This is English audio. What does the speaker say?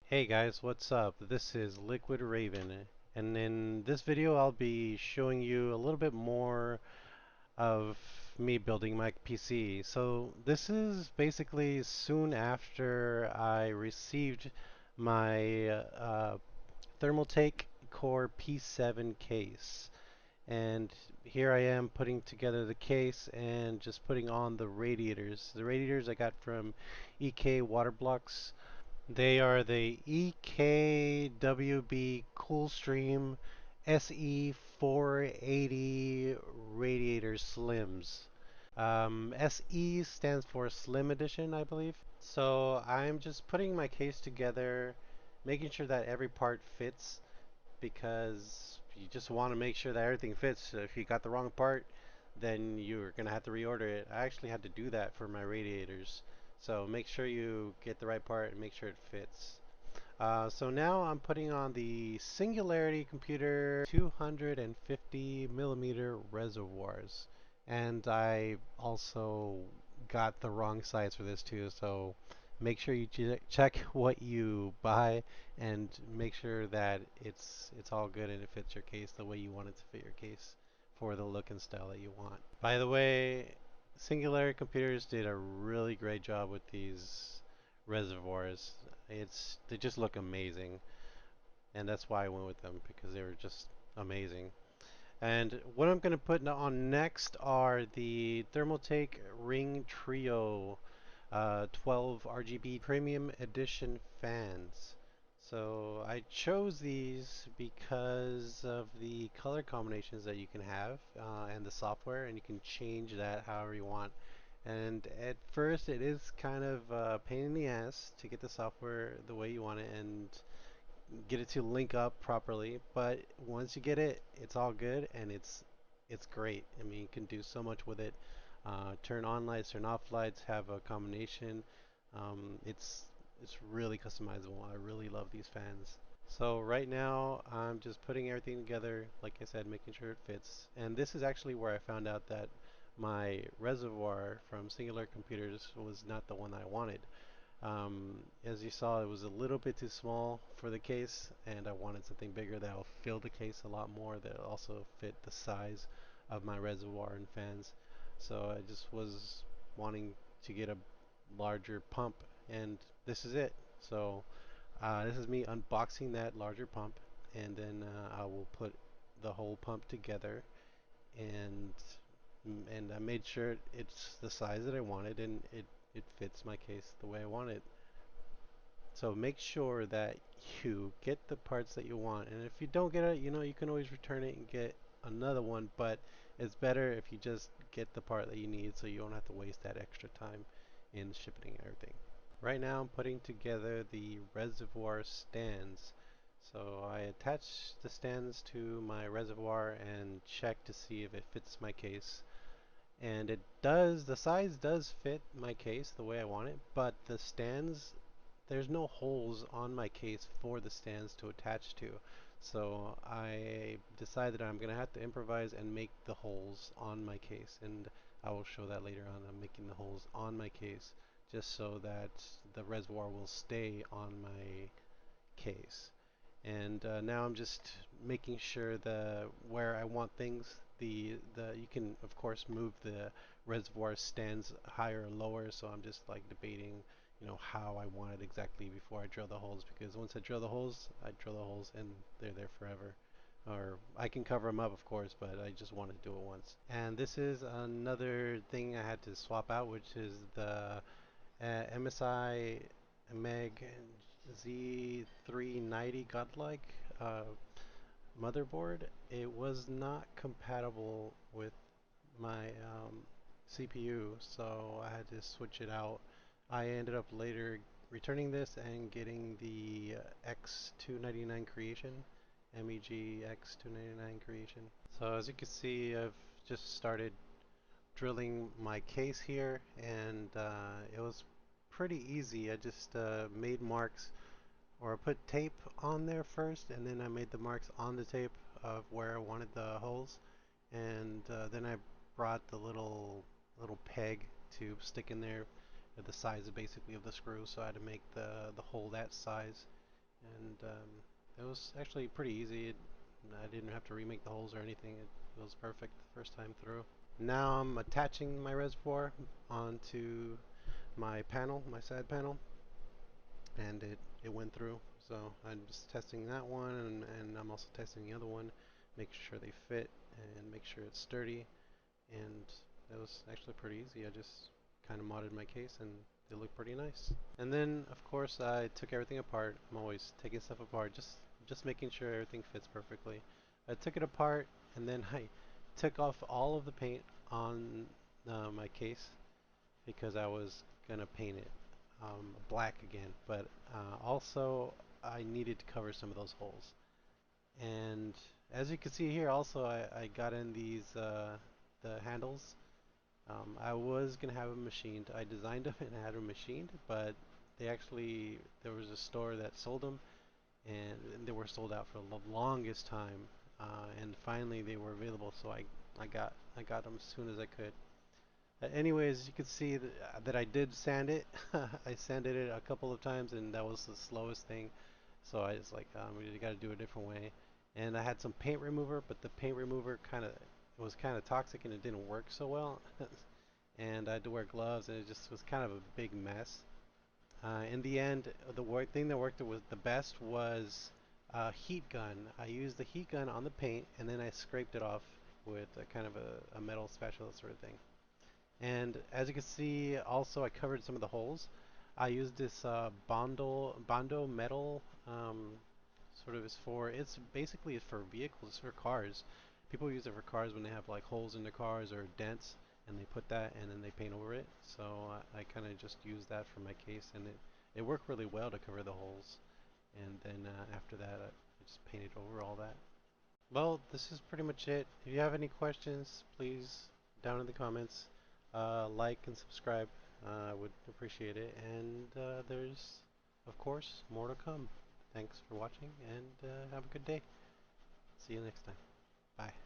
Hey guys, what's up? This is Liquid Raven, and in this video I'll be showing you a little bit more of me building my PC. So this is basically soon after I received my Thermaltake Core P7 case. And here I am putting together the case and just putting on the radiators. The radiators I got from EK Water Blocks. They are the EKWB CoolStream SE 480 Radiator Slims. SE stands for Slim Edition, I believe. So I'm just putting my case together, making sure that every part fits because you just want to make sure that everything fits. So if you got the wrong part, then you're going to have to reorder it. I actually had to do that for my radiators. So make sure you get the right part and make sure it fits. So now I'm putting on the Singularity Computer 250 millimeter reservoirs. And I also got the wrong size for this too, so make sure you check what you buy and make sure that it's all good and it fits your case the way you want it to fit your case for the look and style that you want. By the way, Singularity Computers did a really great job with these reservoirs. They just look amazing, and that's why I went with them because they were just amazing. And what I'm going to put on next are the Thermaltake Ring Trio 12 RGB Premium Edition fans. So I chose these because of the color combinations that you can have and the software, and you can change that however you want. And at first, it is kind of a pain in the ass to get the software the way you want it and get it to link up properly. But once you get it, it's all good and it's great. I mean, you can do so much with it. Turn on lights, turn off lights, have a combination. Um, it's it's really customizable. I really love these fans. So right now I'm just putting everything together, like I said, making sure it fits. And this is actually where I found out that my reservoir from Singular Computers was not the one I wanted. As you saw, it was a little bit too small for the case, and I wanted something bigger that will fill the case a lot more, that will also fit the size of my reservoir and fans. So I just was wanting to get a larger pump, and this is it. So this is me unboxing that larger pump, and then I will put the whole pump together, and and I made sure it's the size that I wanted, and it fits my case the way I want it. So make sure that you get the parts that you want, and if you don't get it, you can always return it and get another one, but it's better if you just get the part that you need so you don't have to waste that extra time in shipping everything. Right now I'm putting together the reservoir stands. So I attach the stands to my reservoir and check to see if it fits my case. And it does, the size does fit my case the way I want it, but the stands, there's no holes on my case for the stands to attach to. So I decided I'm going to have to improvise and make the holes on my case, and I will show that later on. I'm making the holes on my case just so that the reservoir will stay on my case. And now I'm just making sure the where I want things. The you can of course move the reservoir stands higher or lower. So I'm just like debating, how I want it exactly before I drill the holes. Because once I drill the holes, and they're there forever. Or I can cover them up, of course, but I just want to do it once. And this is another thing I had to swap out, which is the MSI Meg Z390 Godlike motherboard. It was not compatible with my CPU, so I had to switch it out. I ended up later returning this and getting the X299 Creation, MEG X299 Creation. So as you can see, I've just started drilling my case here, and it was pretty easy. I just made marks, or I put tape on there first, and then I made the marks on the tape of where I wanted the holes, and then I brought the little peg to stick in there, the size basically of the screw. So I had to make the hole that size, and it was actually pretty easy. I didn't have to remake the holes or anything. It was perfect the first time through. Now I'm attaching my reservoir onto my panel, my side panel, and it went through. So I'm just testing that one, and I'm also testing the other one, make sure they fit and make sure it's sturdy. And it was actually pretty easy. I just kind of modded my case and they look pretty nice. And then of course I took everything apart. I'm always taking stuff apart, just making sure everything fits perfectly. I took it apart and then I took off all of the paint on my case because I was gonna paint it black again. But also I needed to cover some of those holes. And as you can see here, also I got in these the handles. I was gonna have them machined. I designed them and had them machined, but there was a store that sold them, and they were sold out for the longest time. And finally they were available, so I got them as soon as I could. Anyways, you can see that I did sand it. I sanded it a couple of times, and that was the slowest thing. So I was like, we got to do it a different way. And I had some paint remover, but the paint remover was kind of toxic, and it didn't work so well. And I had to wear gloves, and it just was kind of a big mess. In the end, the thing that worked was the best was heat gun. I used the heat gun on the paint, and then I scraped it off with a kind of a metal spatula sort of thing. And as you can see, also I covered some of the holes. I used this Bondo Metal sort of it's basically for vehicles, it's for cars. People use it for cars when they have like holes in their cars or dents, and they put that and then they paint over it. So I kind of just used that for my case, and it worked really well to cover the holes. And then after that, I just painted over all that. Well, this is pretty much it. If you have any questions, please down in the comments, like and subscribe. I would appreciate it. And there's, of course, more to come. Thanks for watching and have a good day. See you next time. Bye.